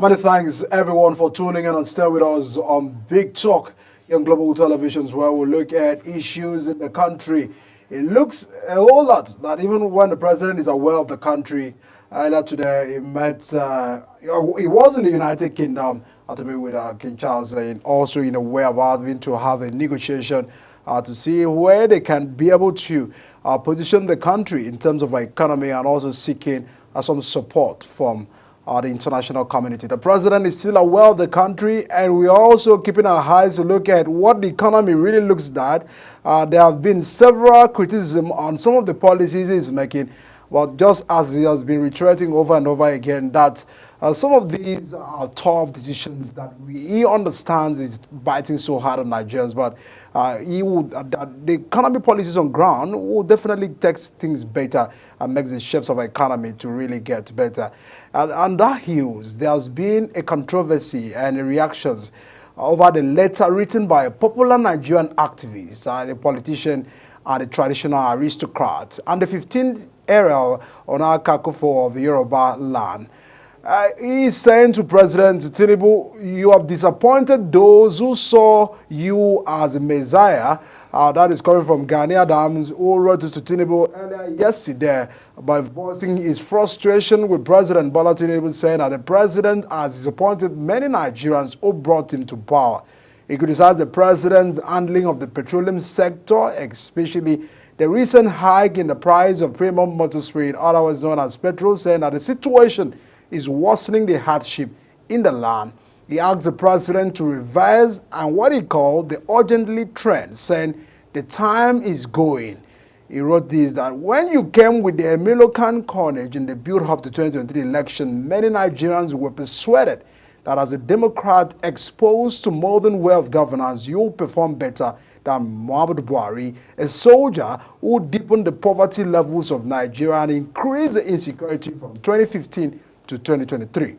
Many thanks everyone for tuning in and stay with us on Big Talk on Global Televisions, where we look at issues in the country. It looks a whole lot that even when the president is aware of the country, earlier today he met, he was in the United Kingdom to meet with King Charles, and also in a way about having to have a negotiation to see where they can be able to position the country in terms of economy and also seeking some support from the international community. The president is still aware of the country, and we're also keeping our eyes to look at what the economy really looks like. There have been several criticism on some of the policies he's making, but just as he has been reiterating over and over again that some of these are tough decisions that he understands is biting so hard on Nigerians, but he would the economy policies on ground will definitely take things better and makes the shapes of the economy to really get better. And on that heels, there's been a controversy and reactions over the letter written by a popular Nigerian activist, a politician, and a traditional aristocrat, and the 15th area on our Kakofo of the Yoruba land. He is saying to President Tinubu, you have disappointed those who saw you as a messiah. That is coming from Gani Adams, who wrote to Tinubu earlier yesterday by voicing his frustration with President Bola Tinubu, saying that the president has disappointed many Nigerians who brought him to power. He criticized the president's handling of the petroleum sector, especially the recent hike in the price of premium motor spirit, otherwise known as petrol, saying that the situation is worsening the hardship in the land. He asked the president to revise and what he called the urgently trend, saying the time is going. He wrote this, that when you came with the Emilio Khan carnage in the build-up to 2023 election, many Nigerians were persuaded that as a Democrat exposed to modern way of governance, you'll perform better than Muhammadu Buhari, a soldier who deepened the poverty levels of Nigeria and increased the insecurity from 2015 to 2023.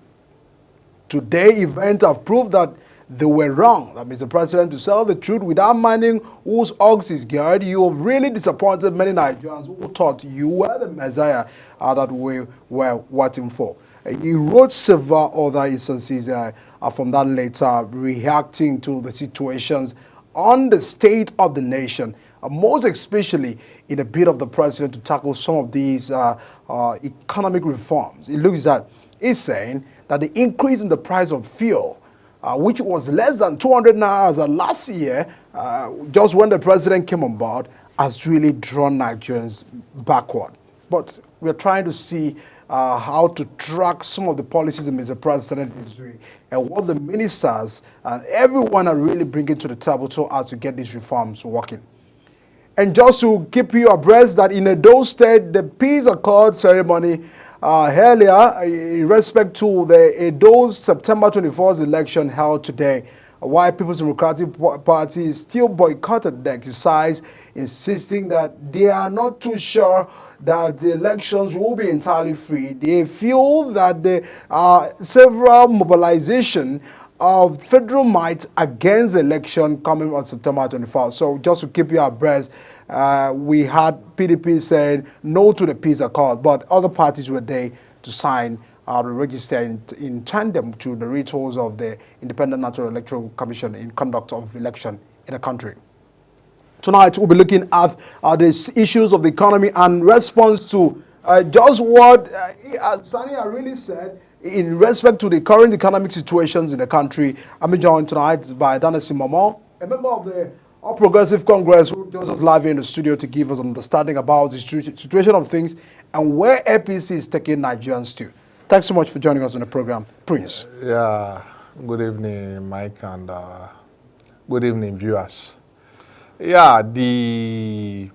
Today, events have proved that they were wrong. That Mr. President, to tell the truth without minding whose ox is geared, you have really disappointed many Nigerians who thought you were the messiah that we were waiting for. He wrote several other instances from that letter reacting to the situations on the state of the nation, most especially in a bid of the president to tackle some of these economic reforms. It looks that he's saying that the increase in the price of fuel, which was less than 200 naira last year, just when the president came on board, has really drawn Nigerians backward. But we're trying to see how to track some of the policies that Mr. President is doing and what the ministers and everyone are really bringing to the table so as to get these reforms working. And just to keep you abreast that in Edo State, the peace accord ceremony earlier in respect to the Edo September 24th election held today, while People's Democratic Party still boycotted the exercise, insisting that they are not too sure that the elections will be entirely free. They feel that there are several mobilization of federal might against the election coming on September 24th. So just to keep you abreast, we had PDP saying no to the peace accord, but other parties were there to sign to register in tandem to the rituals of the Independent National Electoral Commission in conduct of election in the country. Tonight, we'll be looking at the issues of the economy and response to just what Sania really said in respect to the current economic situations in the country. I'm joined tonight by Danesi Momo, a member of the All Progressive Congress, who joins us live here in the studio to give us an understanding about the situation of things and where APC is taking Nigerians to. Thanks so much for joining us on the program, Prince. Yeah, good evening, Mike, and good evening, viewers. Yeah, the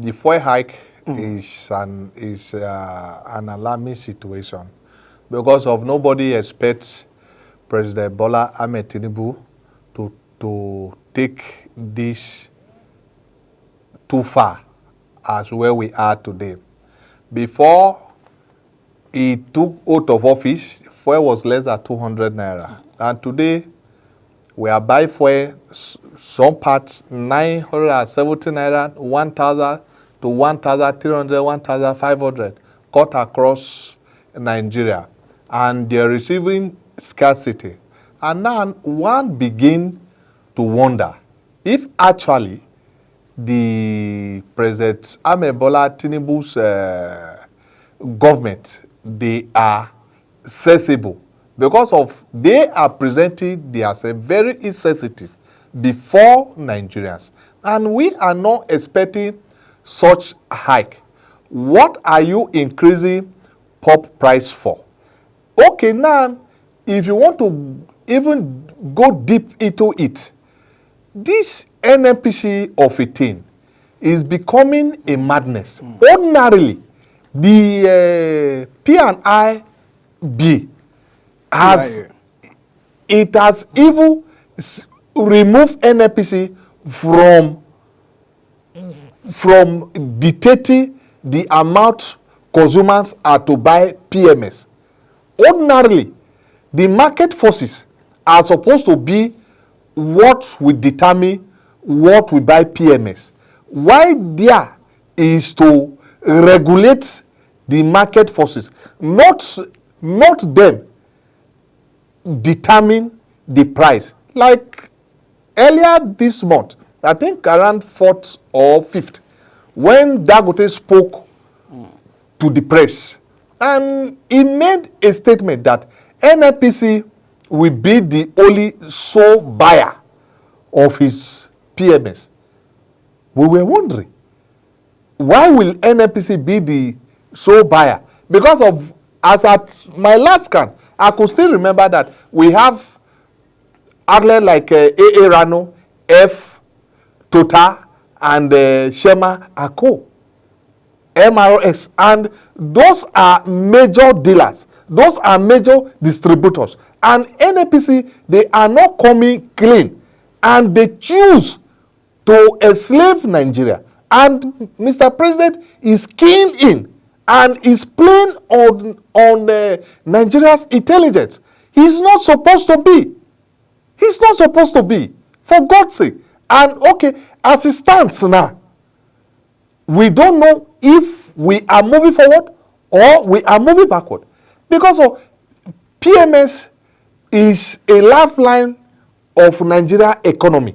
fuel hike is an alarming situation because of nobody expects President Bola Ahmed Tinubu to take this too far as where we are today. Before he took oath of office, fuel was less than 200 naira, and today we are buying fuel, some parts 970 naira, 1,000 to 1,300, 1,500, cut across Nigeria. And they're receiving scarcity. And now one begin to wonder if actually the President Ahmed Bola Tinubu's government, they are sensible, because of they are presenting themselves very insensitive before Nigerians, and we are not expecting such hike. What are you increasing pop price for? Okay, now if you want to even go deep into it, this NNPC of a thing is becoming a madness. Ordinarily, the P&IB has it has even removed NNPC from dictating the amount consumers are to buy PMS. Ordinarily, the market forces are supposed to be what will determine what we buy PMS. Why there is to regulate the market forces, not them determine the price. Like earlier this month, I think around 4th or 5th, when Dangote spoke to the press, and he made a statement that NNPC will be the only sole buyer of his PMS. We were wondering, why will NNPC be the sole buyer? Because of, as at my last scan, I could still remember that we have outlets like AA Rano, F, Total, and Shema Co, MRS, and those are major dealers. Those are major distributors. And NNPC, they are not coming clean. And they choose to enslave Nigeria. And Mr. President is keen in and is playing on Nigeria's intelligence. He's not supposed to be. He's not supposed to be. For God's sake. And okay, as it stands now, we don't know if we are moving forward or we are moving backward. Because of PMS is a lifeline of Nigeria economy.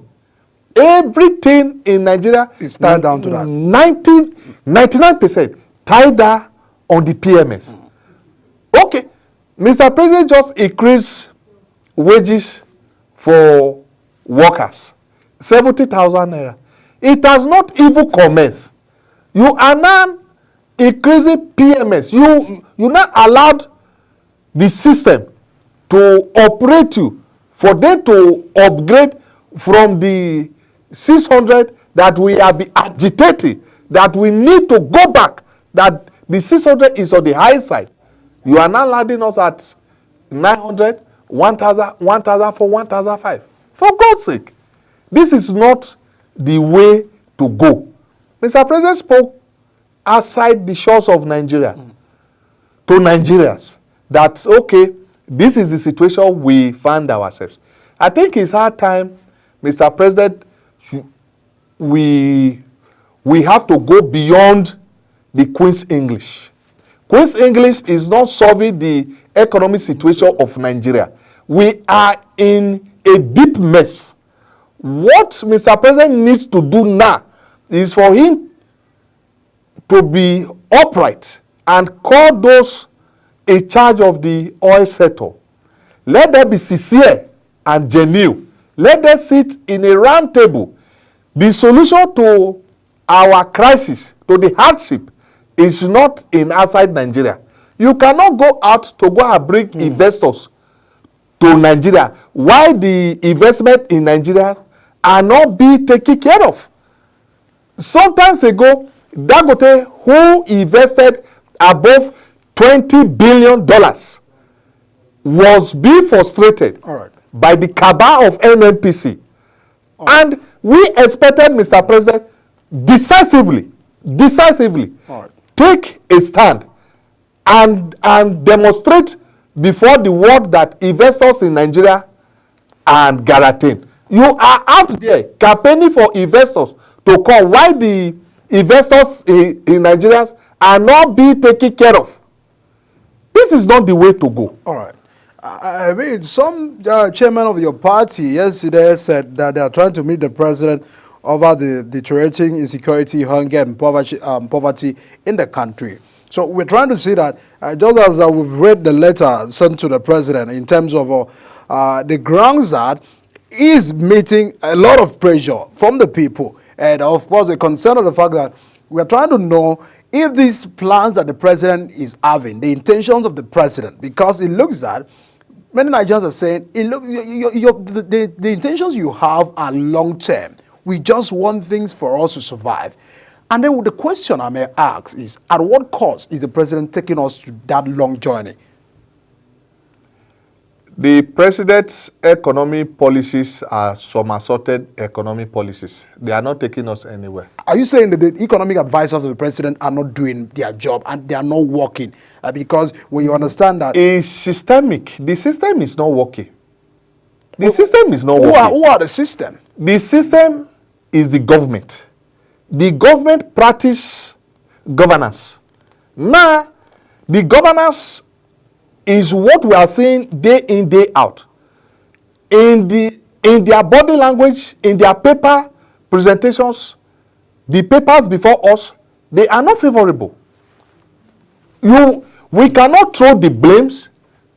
Everything in Nigeria is tied down to that. 99% tied down on the PMS. Okay, Mr. President just increased wages for workers, 70,000 naira. It has not even commenced. You are now increasing PMS. You not allowed the system to operate you, for them to upgrade from the 600 that we have been agitating, that we need to go back, that the 600 is on the high side. You are now landing us at 900, 1,000, 1,004, 1,005. For God's sake, this is not the way to go. Mr. President spoke outside the shores of Nigeria to Nigerians that, okay, this is the situation we find ourselves. I think it's our time, Mr. President, we have to go beyond the Queen's English. Queen's English is not solving the economic situation of Nigeria. We are in a deep mess. What Mr. President needs to do now is for him to be upright and call those in charge of the oil sector. Let them be sincere and genuine. Let them sit in a round table. The solution to our crisis, to the hardship, is not in outside Nigeria. You cannot go out to go and bring investors to Nigeria while the investment in Nigeria are not being taken care of. Sometimes ago, Dangote, who invested above $20 billion, was being frustrated by the cabal of NNPC. And we expected Mr. President decisively take a stand and demonstrate before the world that investors in Nigeria are guaranteed. You are out there campaigning for investors to come. Why the investors in Nigeria are not being taken care of? This is not the way to go. All right. I mean, some chairman of your party yesterday said that they are trying to meet the president over the deteriorating insecurity, hunger, and poverty in the country. So we're trying to see that, just as we've read the letter sent to the president in terms of the grounds that is meeting a lot of pressure from the people. And of course, the concern of the fact that we're trying to know if these plans that the president is having, the intentions of the president, because it looks that many Nigerians are saying, it look, the intentions you have are long term. We just want things for us to survive. And then the question I may ask is, at what cost is the president taking us to that long journey? The president's economic policies are somersaulted economic policies. They are not taking us anywhere. Are you saying that the economic advisors of the president are not doing their job and they are not working? Because when you understand that... It's systemic. The system is not working. The system is not working. Who are the system? The system is the government. The government practice governance. Now, the governance is what we are seeing day in, day out. In their body language, in their paper presentations, the papers before us, they are not favorable. We cannot throw the blames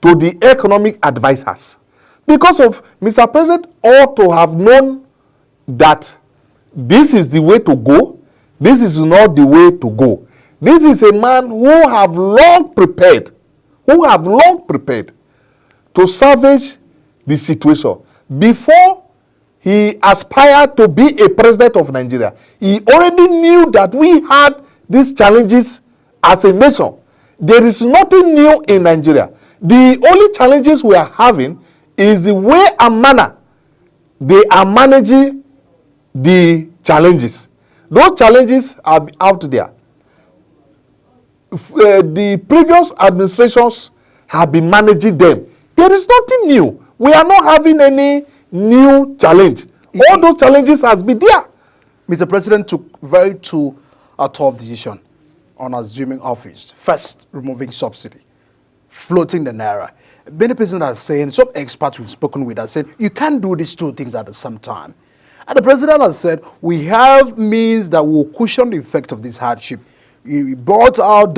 to the economic advisors. Because of Mr. President ought to have known that this is the way to go, this is not the way to go. This is a man who have long prepared to salvage the situation. Before he aspired to be a president of Nigeria, he already knew that we had these challenges as a nation. There is nothing new in Nigeria. The only challenges we are having is the way and manner they are managing the challenges. Those challenges are out there. The previous administrations have been managing them. There is nothing new. We are not having any new challenge. All those challenges has been there. Mr. President took a tough decision on assuming office. First, removing subsidy, floating the naira. Many persons are saying, some experts we've spoken with are saying, you can't do these two things at the same time. And the president has said, we have means that will cushion the effect of this hardship. He brought out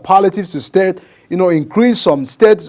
palliatives to state, increase some state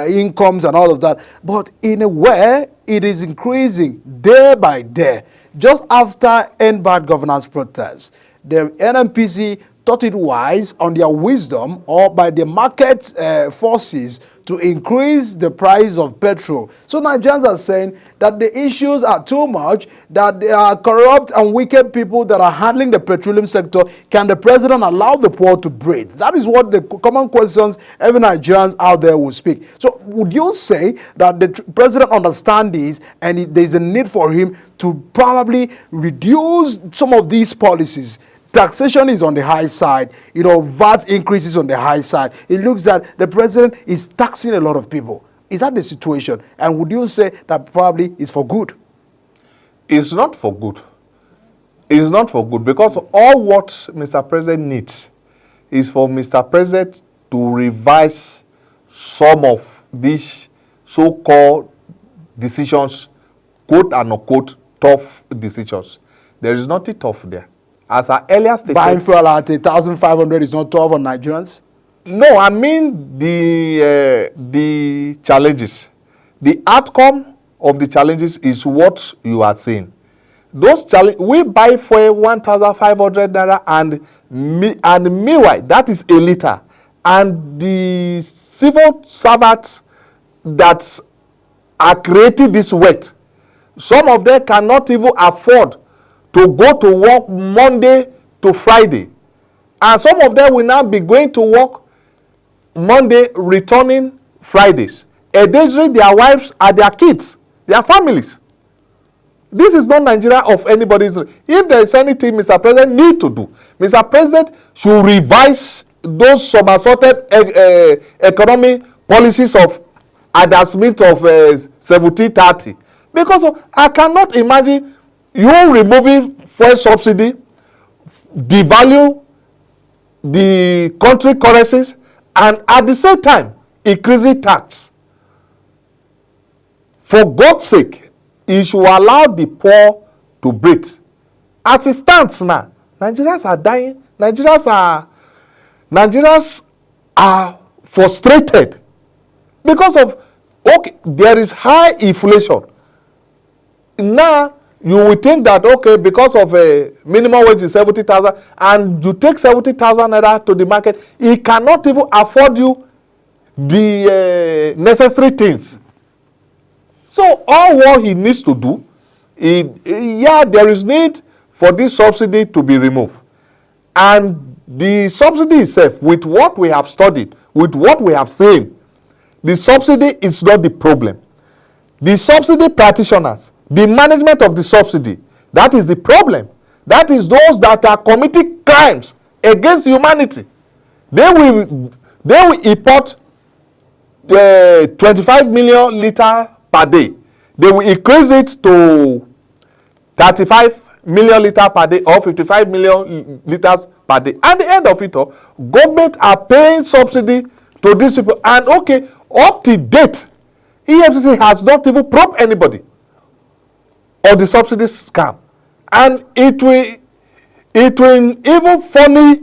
incomes and all of that. But in a way, it is increasing day by day. Just after end bad governance protests, the NNPC thought it wise on their wisdom or by the market forces to increase the price of petrol. So Nigerians are saying that the issues are too much, that there are corrupt and wicked people that are handling the petroleum sector. Can the president allow the poor to breathe? That is what the common questions every Nigerians out there will speak. So would you say that the president understands this and there's a need for him to probably reduce some of these policies? Taxation is on the high side, VAT increases on the high side. It looks that the president is taxing a lot of people. Is that the situation? And would you say that probably is for good? It's not for good. It's not for good because all what Mr. President needs is for Mr. President to revise some of these so-called decisions, quote and unquote, tough decisions. There is nothing tough there. As I earlier stated, buying fuel at 1,500 is not tough on Nigerians? No, I mean the challenges. The outcome of the challenges is what you are saying. Those we buy for 1,500 naira and meanwhile that is a liter, and the civil servants that are creating this weight, some of them cannot even afford to go to work Monday to Friday. And some of them will now be going to work Monday, returning Fridays, endangering their wives and their kids, their families. This is not Nigeria of anybody's. If there is anything Mr. President need to do, Mr. President should revise those somersaulted economic policies of Adam Smith of 1730. Because I cannot imagine you removing fuel subsidy, devalue the country currencies, and at the same time increasing tax. For God's sake, he should allow the poor to breathe. As it stands now, Nigerians are dying. Nigerians are frustrated because of, okay, there is high inflation. Now, you will think that, okay, because of a minimum wage is 70,000, and you take 70,000 naira to the market, he cannot even afford you the necessary things. So all what he needs to do, there is need for this subsidy to be removed. And the subsidy itself, with what we have studied, with what we have seen, the subsidy is not the problem. The subsidy practitioners, the management of the subsidy, that is the problem. That is those that are committing crimes against humanity. They will import 25 million litres per day. They will increase it to 35 million litres per day or 55 million litres per day. At the end of it all, government are paying subsidy to these people. And okay, up to date, EFCC has not even probed anybody on the subsidy scam. And it will even funny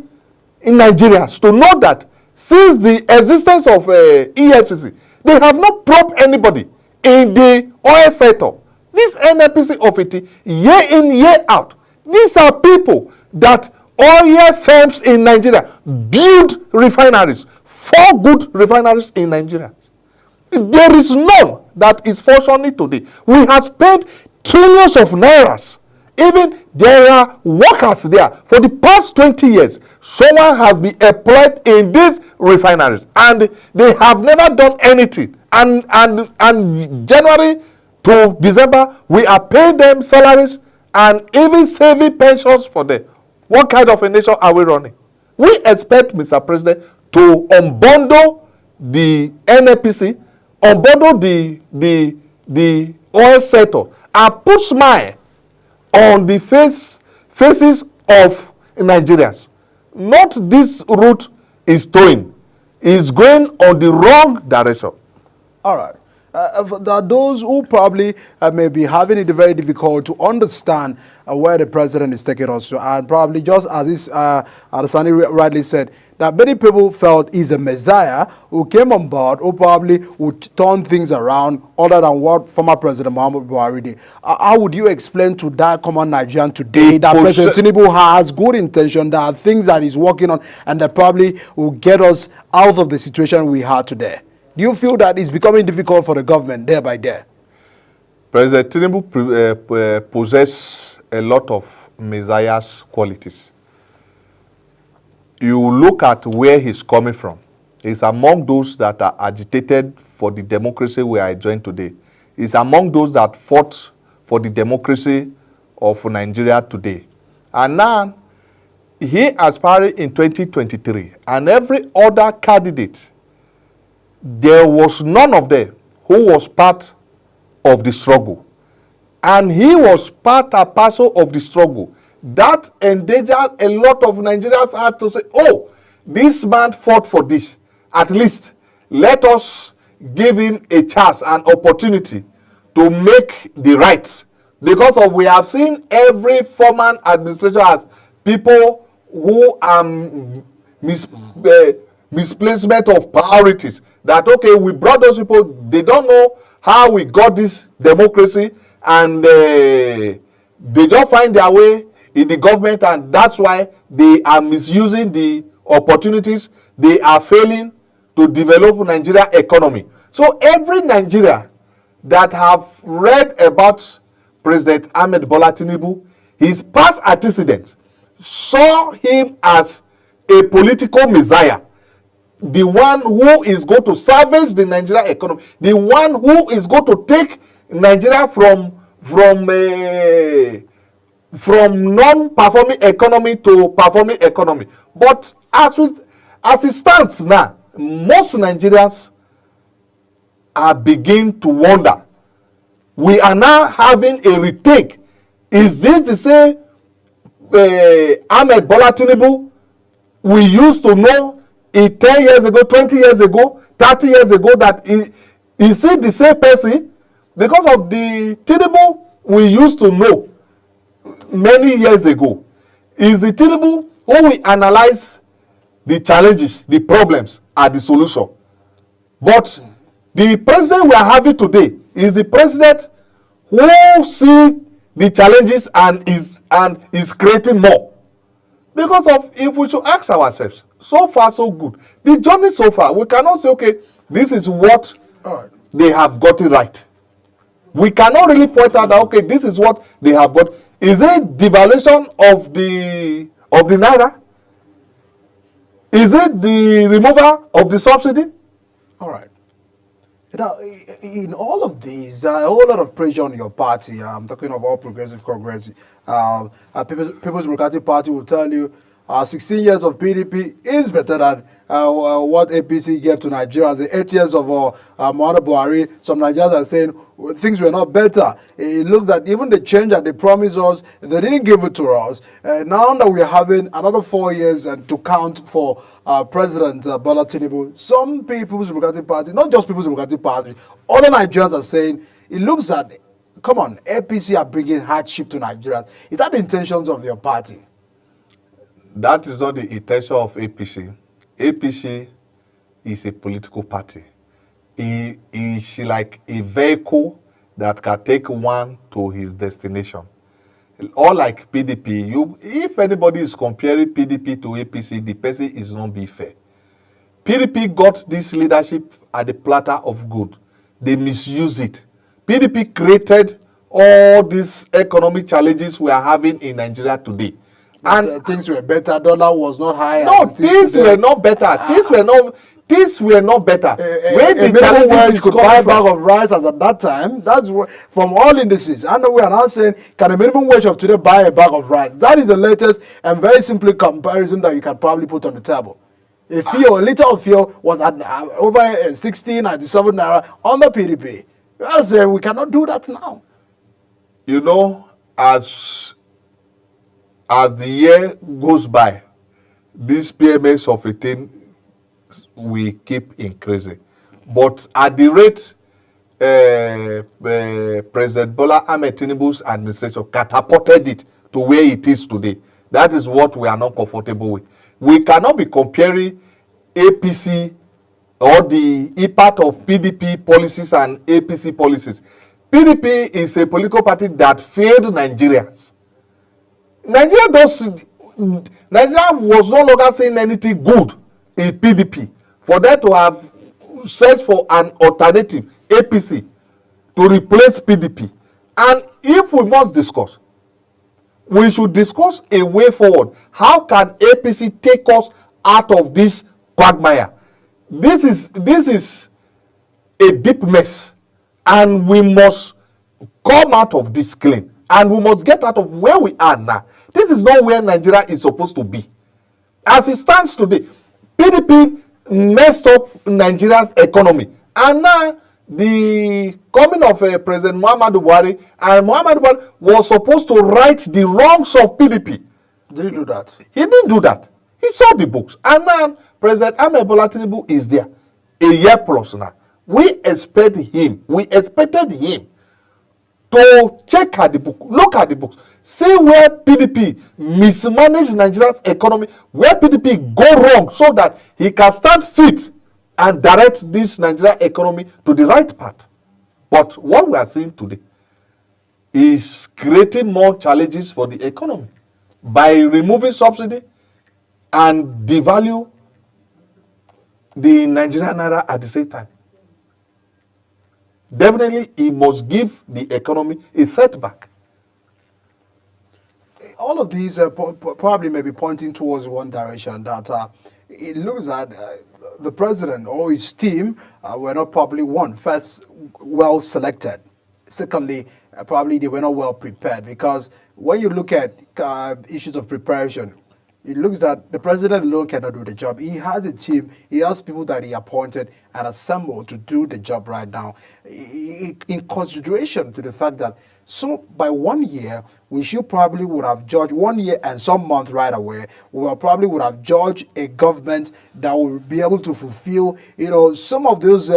in Nigerians to know that since the existence of EFCC, they have not probed anybody in the oil sector. This NNPC of it, year in, year out, these are people that oil firms in Nigeria build refineries, 4 good refineries in Nigeria. There is none that is functioning today. We have spent trillions of nairas. Even there are workers there. For the past 20 years, someone has been employed in these refineries, and they have never done anything. And January to December, we are paying them salaries and even saving pensions for them. What kind of a nation are we running? We expect, Mr. President, to unbundle the NNPC, unbundle the oil sector, and put smile on the faces of Nigerians. Not this route is towing. It's going on the wrong direction. All right. There are those who probably may be having it very difficult to understand where the president is taking us to. And probably just as this Adesani rightly said, that many people felt he's a messiah who came on board, who probably would turn things around other than what former President Muhammadu Buhari did. How would you explain to that common Nigerian today that President Tinubu has good intention, there are things that he's working on, and that probably will get us out of the situation we are today? Do you feel that it's becoming difficult for the government day by day? President Tinubu possesses a lot of messiah's qualities. You look at where he's coming from. He's among those that are agitated for the democracy we are enjoying today. He's among those that fought for the democracy of Nigeria today. And now, he aspired in 2023, and every other candidate, there was none of them who was part of the struggle. And he was part and parcel of the struggle. That endangered a lot of Nigerians had to say, oh, this man fought for this. At least let us give him a chance, an opportunity to make the right. Because of we have seen every former administration as people who are misplacement of priorities. That, okay, we brought those people, they don't know how we got this democracy, and they don't find their way in the government, and that's why they are misusing the opportunities. They are failing to develop Nigeria economy. So every Nigeria that have read about President Ahmed Bola Tinubu, his past antecedents, saw him as a political messiah, the one who is going to salvage the Nigeria economy, the one who is going to take Nigeria from non-performing economy to performing economy. But as it stands now, most Nigerians are beginning to wonder. We are now having a retake. Is this the same Ahmed Bola Tinubu we used to know 10 years ago, 20 years ago, 30 years ago? That is it the same person because of the Tinubu we used to know many years ago. Is the Tinubu who we analyze the challenges, the problems, and the solution. But the president we are having today is the president who sees the challenges and is creating more. Because of, if we should ask ourselves, so far so good. The journey so far, we cannot say, okay, this is what they have gotten right. We cannot really point out that, okay, this is what they have got. Is it devaluation of the naira? Is it the removal of the subsidy? All right. Now, in all of these, a whole lot of pressure on your party. I'm talking of All Progressive Congress. People's Democratic Party will tell you 16 years of PDP is better than what APC gave to Nigerians. The 8 years of Muhammadu Buhari, some Nigerians are saying things were not better. It looks that even the change that they promised us, they didn't give it to us. Now that we're having another 4 years to count for President Bola Tinubu, some People's Democratic Party, not just People's Democratic Party, other Nigerians are saying, it looks that, come on, APC are bringing hardship to Nigerians. Is that the intentions of your party? That is not the intention of APC. APC is a political party. It is like a vehicle that can take one to his destination. Or like PDP, if anybody is comparing PDP to APC, the person is not being fair. PDP got this leadership at the platter of good. They misuse it. PDP created all these economic challenges we are having in Nigeria today. And things were better. Dollar was not high. No, things were not better. Things were not better. Where the challenges could buy a bag of rice as at that time. That's from all indices. I know we are now saying, can the minimum wage of today buy a bag of rice? That is the latest and very simple comparison that you can probably put on the table. A liter of fuel was at over 16 97 naira on the PDP. We are saying we cannot do that now. You know, as the year goes by, these payments of 18 will keep increasing. But at the rate President Bola Ahmed Tinubu's administration catapulted it to where it is today, that is what we are not comfortable with. We cannot be comparing APC or the part of PDP policies and APC policies. PDP is a political party that failed Nigerians. Nigeria was no longer saying anything good in PDP. For them to have searched for an alternative, APC, to replace PDP. And if we must discuss, we should discuss a way forward. How can APC take us out of this quagmire? This is a deep mess. And we must come out of this clean. And we must get out of where we are now. This is not where Nigeria is supposed to be. As it stands today, PDP messed up Nigeria's economy. And now, the coming of President Muhammadu Buhari, and Muhammadu Buhari was supposed to right the wrongs of PDP. Did he do that? He didn't do that. He saw the books. And now, President Ahmed Bola Tinubu is there. A year plus now. We expected him to check at the book, look at the books, see where PDP mismanaged Nigeria's economy, where PDP go wrong, so that he can stand fit and direct this Nigerian economy to the right path. But what we are seeing today is creating more challenges for the economy by removing subsidy and devalue the Nigerian naira at the same time. Definitely, he must give the economy a setback. All of these probably may be pointing towards one direction, that it looks that the president or his team were not properly, first, well selected. Secondly, probably they were not well prepared, because when you look at issues of preparation, it looks that the president alone cannot do the job. He has a team. He has people that he appointed and assembled to do the job right now. In consideration to the fact that So by 1 year, we should probably would have judged 1 year and some month right away. We will probably would have judged a government that will be able to fulfill, some of those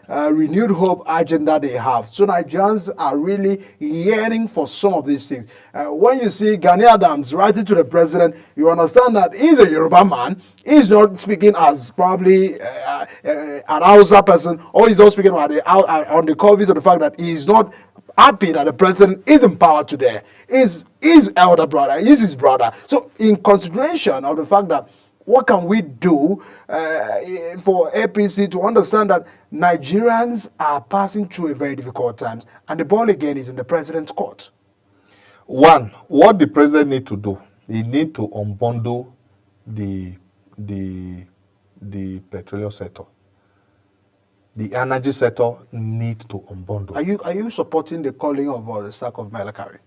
renewed hope agenda they have. So Nigerians are really yearning for some of these things. When you see Gani Adams writing to the president, you understand that he's a Yoruba man. He's not speaking as probably an Hausa person, or he's not speaking on the coverage of the fact that he's not happy that the president is in power today. Is his elder brother, is his brother. So in consideration of the fact that what can we do for APC to understand that Nigerians are passing through a very difficult times, and the ball again is in the president's court. One, what the president need to do, he need to unbundle the petroleum sector. The energy sector need to unbundle. Are you supporting the calling of the sack of Maila Carey,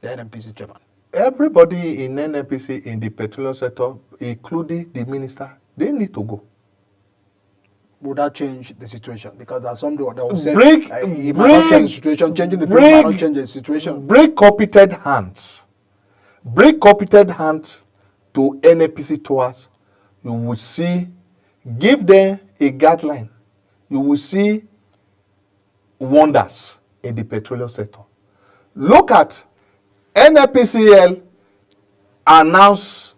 the NNPC chairman? Everybody in NNPC in the petroleum sector, including the minister, they need to go. Would that change the situation? Because there's some that will say it might not change the situation, changing the bill might not change the situation. Bring competent hands. Bring competent hands to NNPC tours. You will see, give them a guideline. You will see wonders in the petroleum sector. Look at NNPCL announced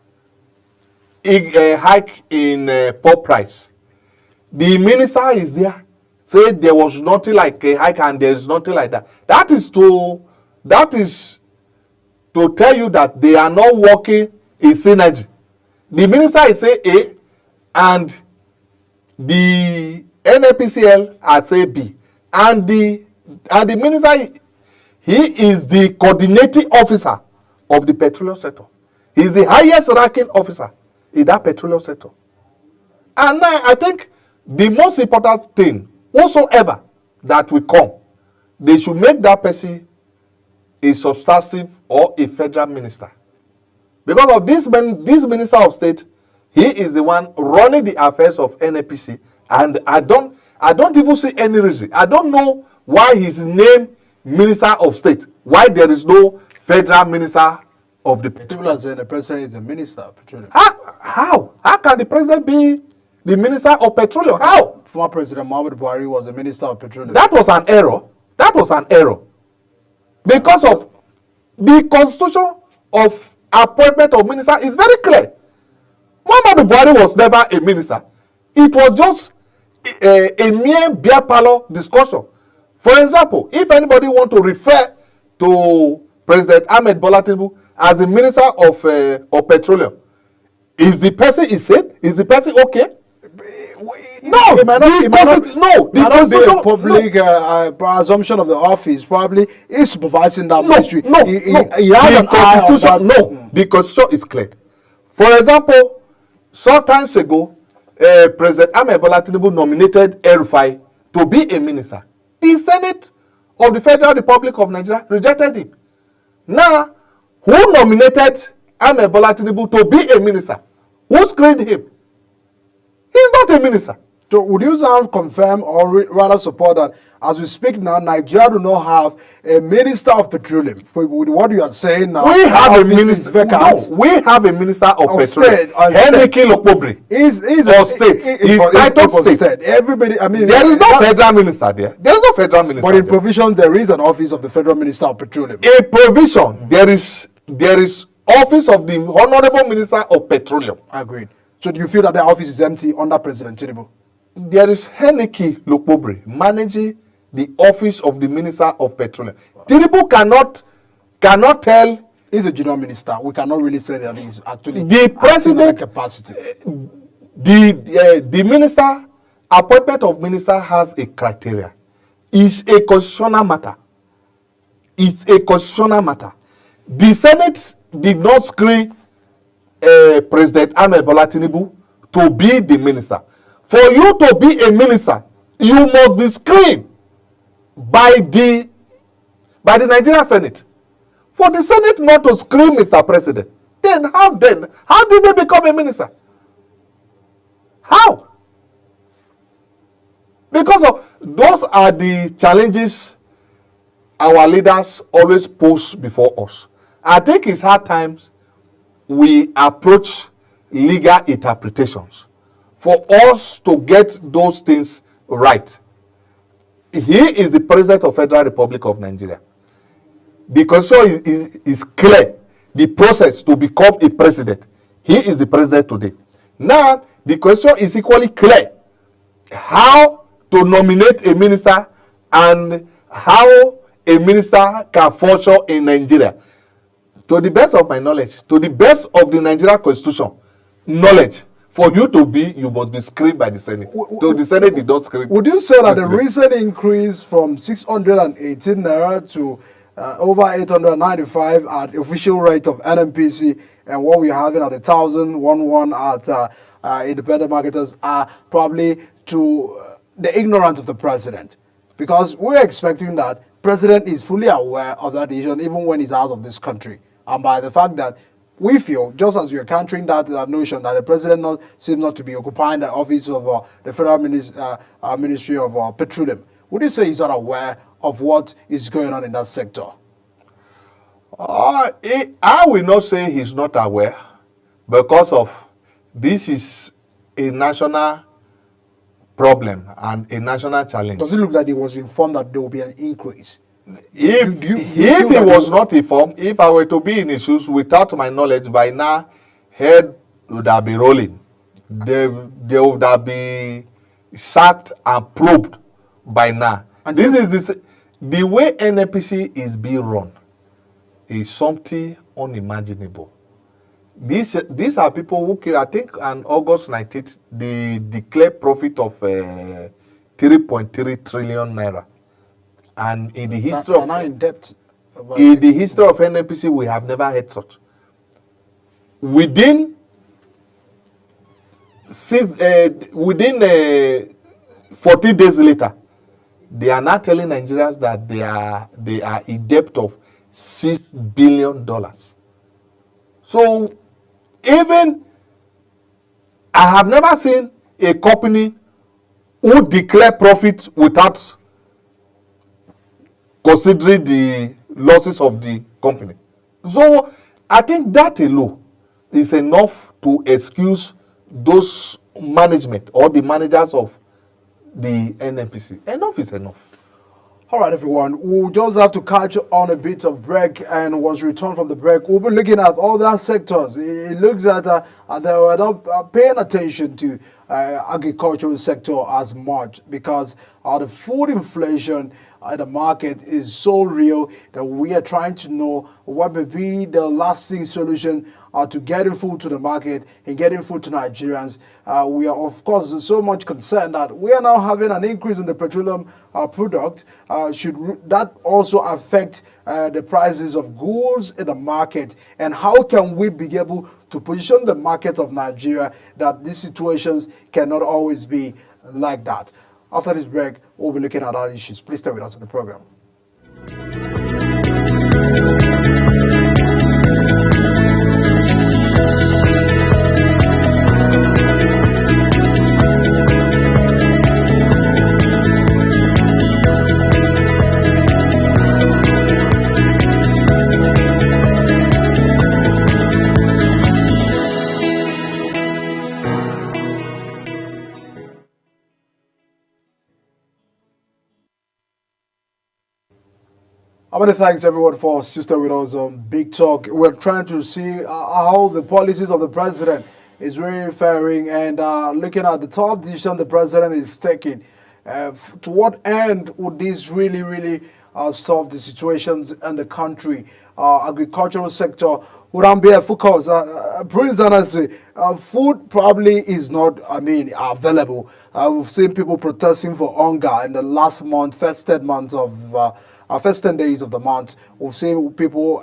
a hike in pulp price. The minister is there, said there was nothing like a hike and there is nothing like that. That is to tell you that they are not working in synergy. The minister is saying A and the NNPCL are saying B. And the minister, he is the coordinating officer of the petroleum sector. He is the highest ranking officer in that petroleum sector. And now I think the most important thing whatsoever that will come, they should make that person a substantive or a federal minister. Because of this minister of state, he is the one running the affairs of NNPC, and I don't even see any reason. I don't know why he's named Minister of State. Why there is no federal minister of the petroleum? People are saying the president is the minister of petroleum. How? How can the president be the minister of petroleum? How? Former President Muhammadu Buhari was the minister of petroleum. That was an error. That was an error. Because of the constitution of appointment of minister is very clear. Muhammadu Buhari was never a minister. It was just a mere beer parlor discussion. For example, if anybody want to refer to President Ahmed Bola Tinubu as the minister of petroleum, is the person Is the person okay? No, it might not be a public assumption of the office. Probably is supervising that ministry. He has an eye on that. No, the constitution is clear. For example, some times ago, President Ahmed Bola Tinubu nominated El-Rufai to be a minister. The Senate of the Federal Republic of Nigeria rejected him. Now, who nominated Ahmed Bola Tinubu to be a minister? Who screened him? He's not a minister. So would you now confirm or rather support that as we speak now, Nigeria do not have a minister of petroleum? With what you are saying now, we have a minister. No, we have a minister of petroleum. Heneke Lokpobri. He's state. He's title state. Everybody, I mean, there is no federal minister there. There is no federal minister. But in provision, there is an office of the federal minister of petroleum. In provision, there is office of the honorable minister of petroleum. Agreed. So do you feel that the office is empty under President Tinubu? There is Heneke Lokpobri managing the office of the Minister of Petroleum. Tinubu cannot tell. He's a junior minister. We cannot really say that he's actually the president capacity. The minister appointment of minister has a criteria. It's a constitutional matter. It's a constitutional matter. The Senate did not screen President Ahmed Bola Tinubu to be the minister. For you to be a minister, you must be screened by the Nigerian Senate. For the Senate not to screen Mr. President, then how did they become a minister? How? Because of those are the challenges our leaders always pose before us. I think it's hard times we approach legal interpretations for us to get those things right. He is the President of Federal Republic of Nigeria. The constitution is clear. The process to become a president. He is the president today. Now, the question is equally clear. How to nominate a minister and how a minister can function in Nigeria. To the best of my knowledge, to the best of the Nigerian constitution knowledge, for you to be, you must be screened by the Senate. So the Senate did not screen. Would you say that the recent increase from 618 naira to over 895 at the official rate of NMPC and what we're having at 1,011 at independent marketers are probably to the ignorance of the president? Because we're expecting that president is fully aware of that decision even when he's out of this country. And by the fact that we feel, just as you're countering that notion that the president seems not to be occupying the office of the Federal Ministry of Petroleum, would you say he's not aware of what is going on in that sector? I will not say he's not aware, because of this is a national problem and a national challenge. Does it look like he was informed that there will be an increase? If he was not informed, if I were to be in his shoes, without my knowledge, by now, head would have been rolling. They would have been sacked and probed by now. And the way NNPC is being run is something unimaginable. These are people who, I think on August 19th, they declared profit of 3.3 trillion naira. And in the history of NNPC, we have never had such. Within 14 days later, they are now telling Nigerians that they are in debt of $6 billion. So even I have never seen a company who declare profit without considering the losses of the company. So I think that alone is enough to excuse those management or the managers of the NNPC. Enough is enough. All right, everyone. We'll just have to catch on a bit of break, and once we return from the break, we'll be looking at other sectors. It looks that they were not paying attention to agricultural sector as much because the food inflation the market is so real that we are trying to know what may be the lasting solution to getting food to the market and getting food to Nigerians. We are, of course, so much concerned that we are now having an increase in the petroleum product. Should that also affect the prices of goods in the market? And how can we be able to position the market of Nigeria that these situations cannot always be like that? After this break, we'll be looking at other issues. Please stay with us in the program. Many thanks everyone for sister with us on Big Talk. We're trying to see how the policies of the president is really faring and looking at the tough decision the president is taking. To what end would this really solve the situations in the country? Agricultural sector would be a focus. Prince Anansi, food probably is not, available. We've seen people protesting for hunger in the last month, first 10 months of first 10 days of the month. We've seen people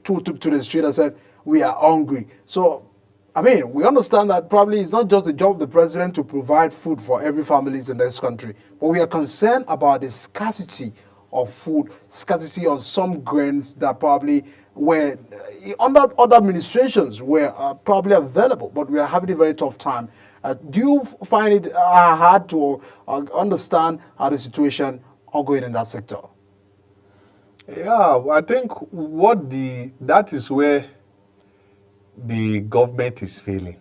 took to the street and said, we are hungry. So, we understand that probably it's not just the job of the president to provide food for every family in this country, but we are concerned about the scarcity of food, scarcity of some grains that probably were under other administrations were probably available, but we are having a very tough time. Do you find it hard to understand how the situation ongoing in that sector? Yeah, I think that is where the government is failing.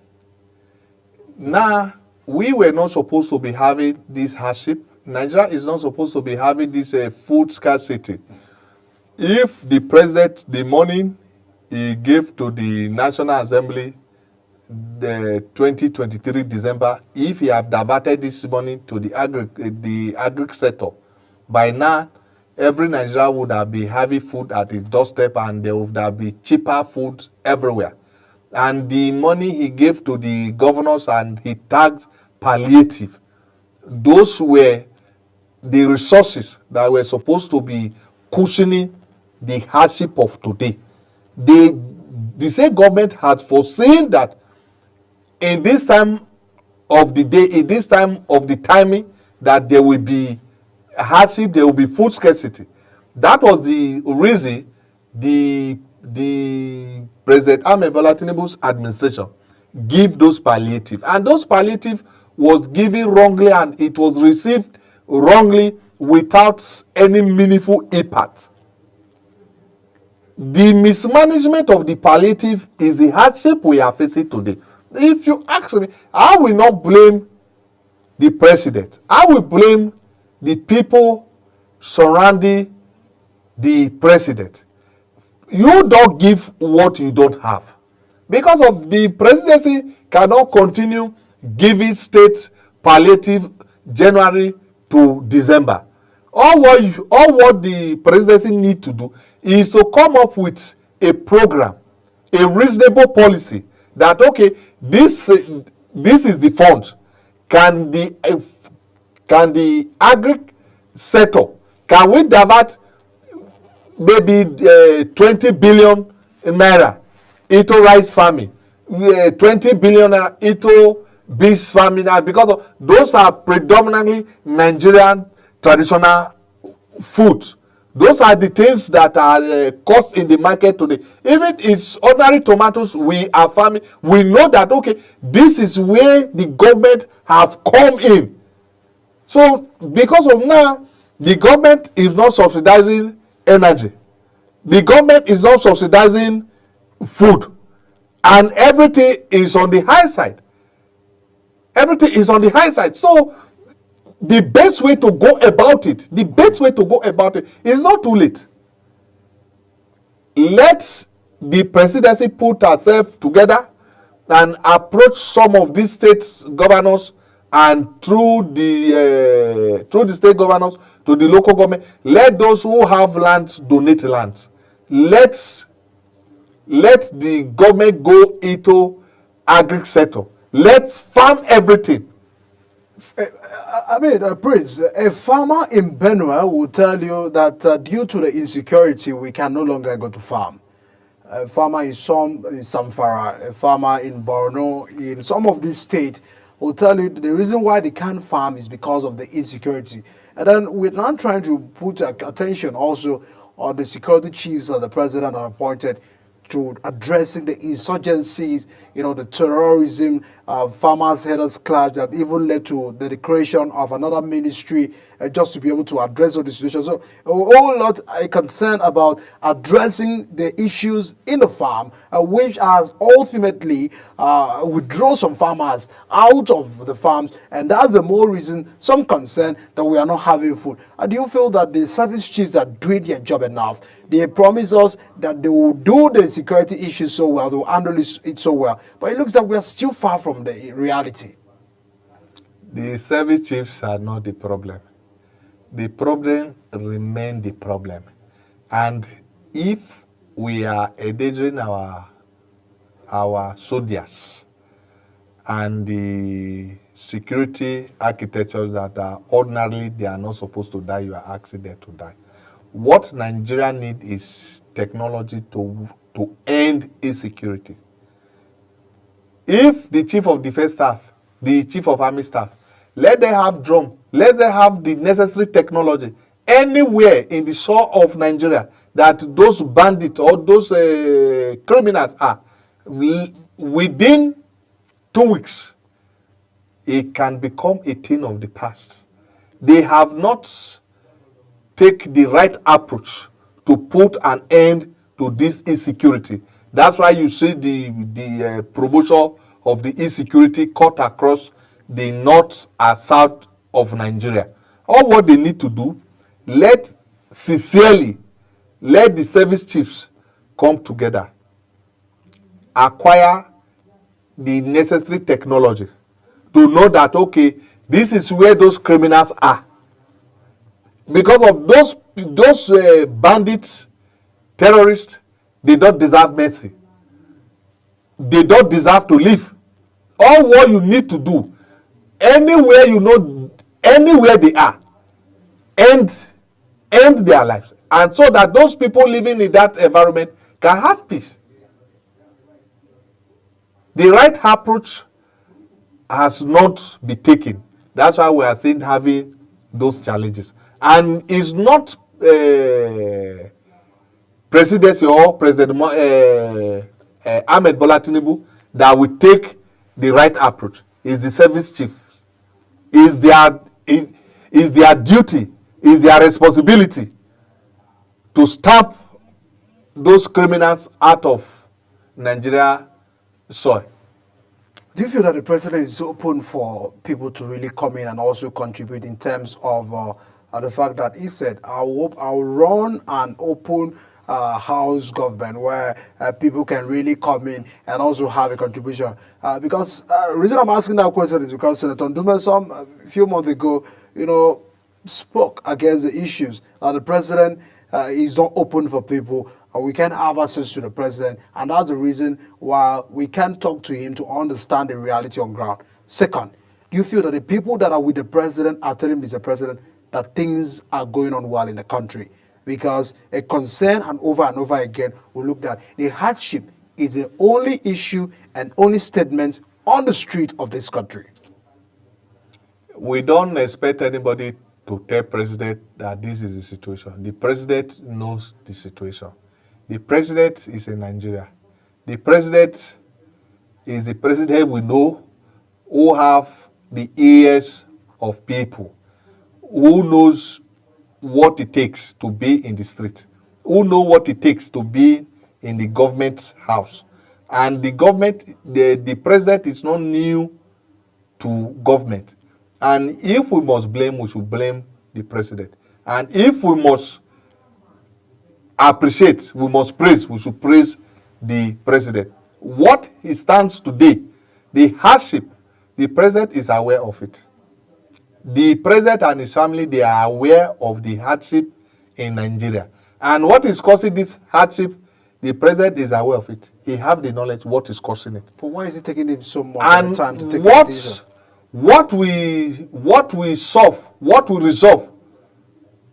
Now, we were not supposed to be having this hardship. Nigeria is not supposed to be having this food scarcity. If the president, the money he gave to the National Assembly, the 2023 December, if he have diverted this money to the agri sector, by now every Nigerian would have been having food at his doorstep, and there would have been cheaper food everywhere. And the money he gave to the governors and he tagged palliative, those were the resources that were supposed to be cushioning the hardship of today. The state government had foreseen that in this time of the day, in this time of the timing, that there will be hardship, there will be food scarcity. That was the reason the President Ahmed Bola Tinubu's administration give those palliative, and those palliative was given wrongly, and it was received wrongly without any meaningful impact. The mismanagement of the palliative is the hardship we are facing today. If you ask me, I will not blame the president. I will blame the people surrounding the president. You don't give what you don't have. Because of the presidency cannot continue giving state palliative January to December. All what the presidency need to do is to come up with a program, a reasonable policy that, okay, this is the fund. Can the agri sector, can we divert maybe 20 billion naira into rice farming, 20 billion naira into beef farming, because those are predominantly Nigerian traditional foods. Those are the things that are cost in the market today. Even it's ordinary tomatoes we are farming, we know that, okay, this is where the government have come in. So because of now, the government is not subsidizing energy. The government is not subsidizing food. And everything is on the high side. Everything is on the high side. So the best way to go about it, is not too late. Let the presidency put herself together and approach some of these state governors, and through the state governors to the local government, let those who have land donate land. Let the government go into agri sector. Let's farm everything. Prince, a farmer in Benue will tell you that due to the insecurity, we can no longer go to farm. A farmer in Samfara, a farmer in Borno, in some of these states, will tell you the reason why they can't farm is because of the insecurity. And then we're now trying to put attention also on the security chiefs that the president has appointed to addressing the insurgencies, the terrorism, farmers' headers clash that even led to the creation of another ministry just to be able to address all the situations. So a whole lot are concerned about addressing the issues in the farm, which has ultimately withdraw some farmers out of the farms, and that's the more reason some concern that we are not having food. Do you feel that the service chiefs are doing their job enough? They promise us that they will do the security issues so well, they will handle it so well, but it looks like we are still far from the reality. The service chiefs are not the problem. The problem remain the problem. And if we are endangering our soldiers and the security architectures that are ordinarily they are not supposed to die, you are asking them to die. What Nigeria need is technology to end insecurity. If the chief of defense staff, the chief of army staff, let them have drone, let them have the necessary technology anywhere in the shore of Nigeria that those bandits or those criminals are, within 2 weeks, it can become a thing of the past. They have not take the right approach to put an end to this insecurity. That's why you see the promotion of the insecurity cut across the north and south of Nigeria. All what they need to do, let the service chiefs come together, acquire the necessary technology to know that, okay, this is where those criminals are. Because of those bandits, terrorists, they don't deserve mercy. They don't deserve to live. All what you need to do, anywhere you know, anywhere they are, end their lives. And so that those people living in that environment can have peace. The right approach has not been taken. That's why we are seeing having those challenges. And it's not presidency or President Ahmed Bola Tinubu that will take the right approach. It's the service chiefs. It's their duty, it's their responsibility to stamp those criminals out of Nigeria soil. Do you feel that the president is open for people to really come in and also contribute in terms of the fact that he said, I'll run an open house government where people can really come in and also have a contribution? Because the reason I'm asking that question is because Senator Ndumesom, a few months ago, spoke against the issues that the president is not open for people. We can't have access to the president, and that's the reason why we can't talk to him to understand the reality on ground. Second, do you feel that the people that are with the president are telling Mr. President that things are going on well in the country? Because a concern and over again, we looked at the hardship is the only issue and only statement on the street of this country. We don't expect anybody to tell president that this is the situation. The president knows the situation. The president is in Nigeria. The president is the president we know, who have the ears of people, who knows what it takes to be in the street, who know what it takes to be in the government house. And the government, the president is not new to government. And if we must blame, we should blame the president. And if we must appreciate, we must praise, we should praise the president. What he stands today, the hardship, the president is aware of it. The president and his family, they are aware of the hardship in Nigeria. And what is causing this hardship, the president is aware of it. He have the knowledge what is causing it. But why is it taking him so much time to take what, the decision? What we solve, what we resolve,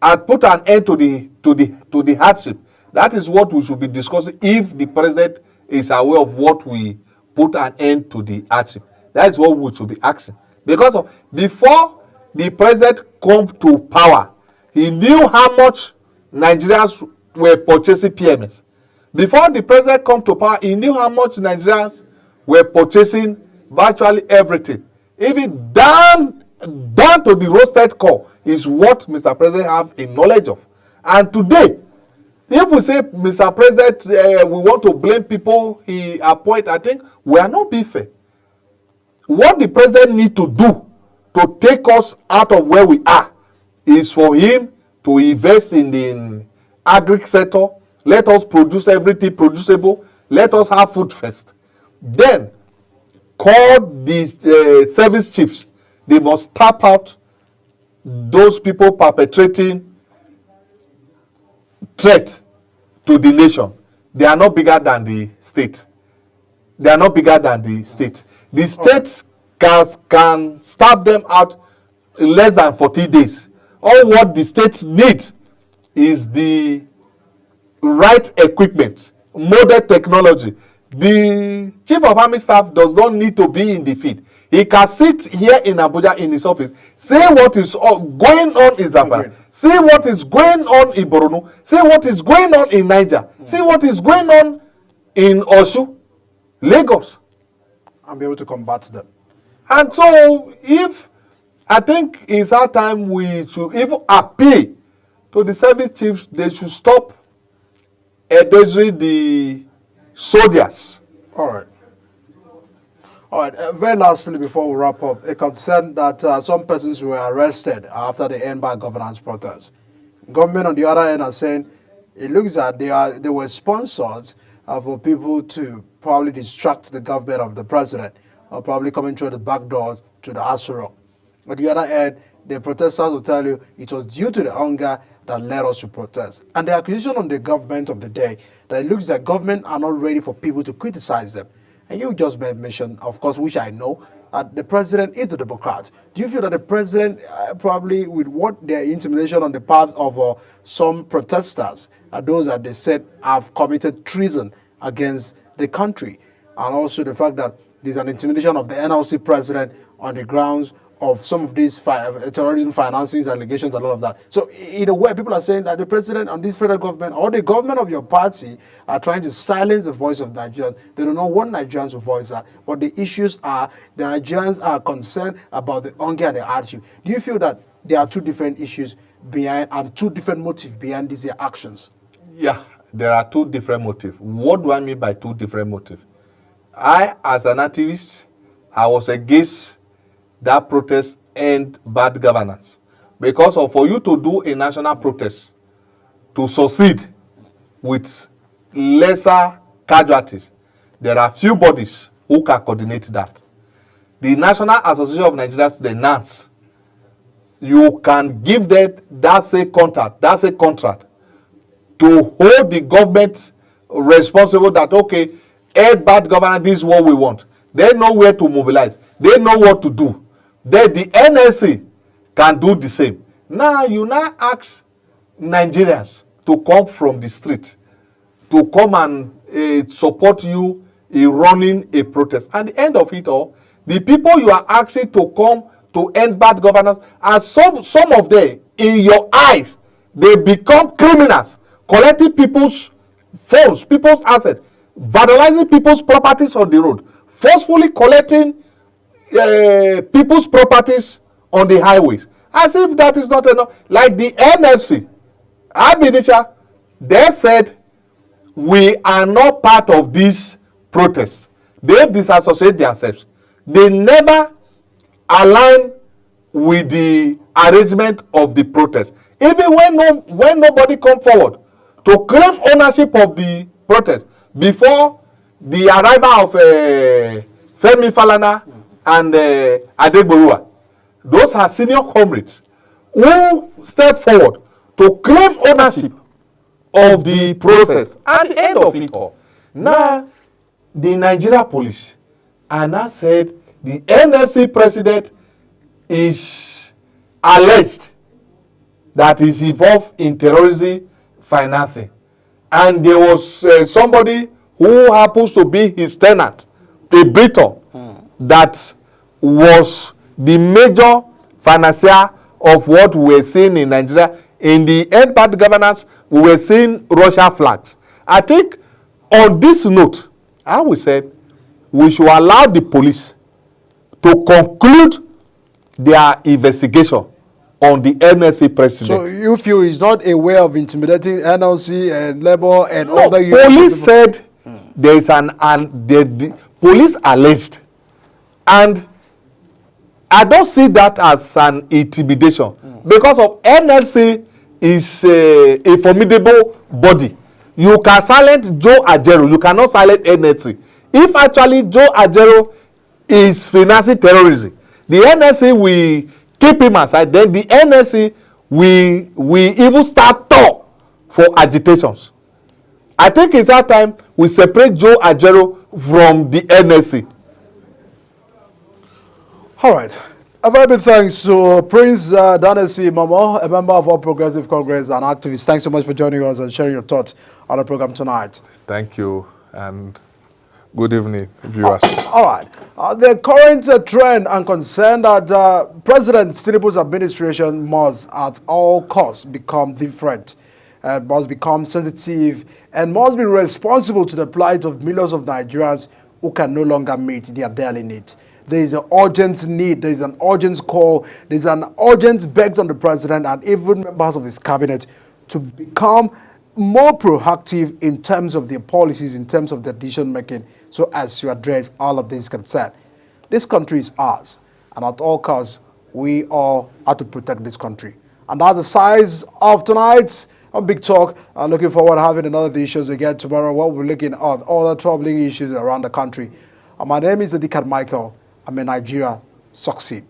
and put an end to the hardship, that is what we should be discussing if the president is aware of what we put an end to the hardship. That is what we should be asking. Because before the president come to power, he knew how much Nigerians were purchasing PMS. Before the president come to power, he knew how much Nigerians were purchasing virtually everything. Even down to the roasted corn is what Mr. President have a knowledge of. And today, if we say, Mr. President, we want to blame people he appoint, I think we are not being fair. What the president need to do to take us out of where we are is for him to invest in the agri sector. Let us produce everything producible. Let us have food first. Then call the service chiefs. They must tap out those people perpetrating threat to the nation. They are not bigger than the state. They are not bigger than the state. The state can stab them out in less than 40 days. All what the state needs is the right equipment, modern technology. The chief of army staff does not need to be in the field. He can sit here in Abuja in his office, say what is going on in Zamfara, see what is going on in Borno, see what is going on in Niger, see what is going on in Osun, Lagos, and be able to combat them. And so, I think it's our time we should even appeal to the service chiefs. They should stop endangering the soldiers. All right. All right. Very lastly, before we wrap up, a concern that some persons were arrested after the end bad governance protest. Government, on the other hand, are saying it looks like they were sponsored for people to probably distract the government of the president, or probably coming through the back door to the Asura. On the other hand, the protesters will tell you it was due to the hunger that led us to protest. And the accusation on the government of the day, that it looks like government are not ready for people to criticize them. And you just mentioned, of course, which I know, the president is the Democrat. Do you feel that the president, probably with what their intimidation on the part of some protesters, are those that they said have committed treason against the country? And also the fact that there's an intimidation of the NLC president on the grounds of some of these terrorism financing allegations and all of that. So in a way, people are saying that the president and this federal government or the government of your party are trying to silence the voice of Nigerians. They do not want Nigerians to voice that. But the issues are, the Nigerians are concerned about the hunger and the hardship. Do you feel that there are two different issues behind and two different motives behind these actions? Yeah, there are two different motives. What do I mean by two different motives? I, as an activist, I was against that protest and bad governance. Because for you to do a national protest, to succeed with lesser casualties, there are few bodies who can coordinate that. The National Association of Nigerian Students, NANS, you can give them that's a contract to hold the government responsible that, okay, bad governance, this is what we want. They know where to mobilize. They know what to do. Then the NLC can do the same. Now, you now ask Nigerians to come from the street, to come and support you in running a protest. At the end of it all, the people you are asking to come to end bad governance, and some of them, in your eyes, they become criminals, collecting people's phones, people's assets, vandalizing people's properties on the road, forcefully collecting people's properties on the highways, as if that is not enough. Like the NFC, Abidisha, they said, we are not part of this protest. They disassociate themselves. They never align with the arrangement of the protest. Even when nobody come forward to claim ownership of the protest before the arrival of Femi Falana and Adegboruwa, those are senior comrades who step forward to claim ownership of the process. At the end of it all, now the Nigeria police and now said the NSC president is alleged that is involved in terrorism financing, and there was somebody who happens to be his tenant, a Briton, that was the major financier of what we were seeing in Nigeria. In the end bad governance, we were seeing Russia flags. I think on this note, I will say we should allow the police to conclude their investigation on the NLC president. So you feel it's not a way of intimidating NLC and Labour and no, other police said there is the police alleged, and I don't see that as an intimidation because of NLC is a formidable body. You can silence Joe Ajaero, you cannot silence NLC. If actually Joe Ajaero is financing terrorism, the NLC will keep him aside. Then the NLC will even start talk for agitations. I think it's that time we separate Joe Ajaero from the NLC. All right. A very big thanks to Prince Daniel C. Momoh, a member of All Progressive Congress and activist. Thanks so much for joining us and sharing your thoughts on the program tonight. Thank you, and good evening, viewers. All right. The current trend and concern that President Tinubu's administration must at all costs become different, must become sensitive, and must be responsible to the plight of millions of Nigerians who can no longer meet their daily needs. There is an urgent need, there is an urgent call, there is an urgent beg on the president and even members of his cabinet to become more proactive in terms of their policies, in terms of their decision making, so as to address all of these concerns. This country is ours, and at all costs, we all have to protect this country. And that's the size of tonight's Big Talk. I'm looking forward to having another issues again tomorrow. We'll be looking at all the troubling issues around the country. My name is Adikat Michael. I'm a Nigeria Succeed.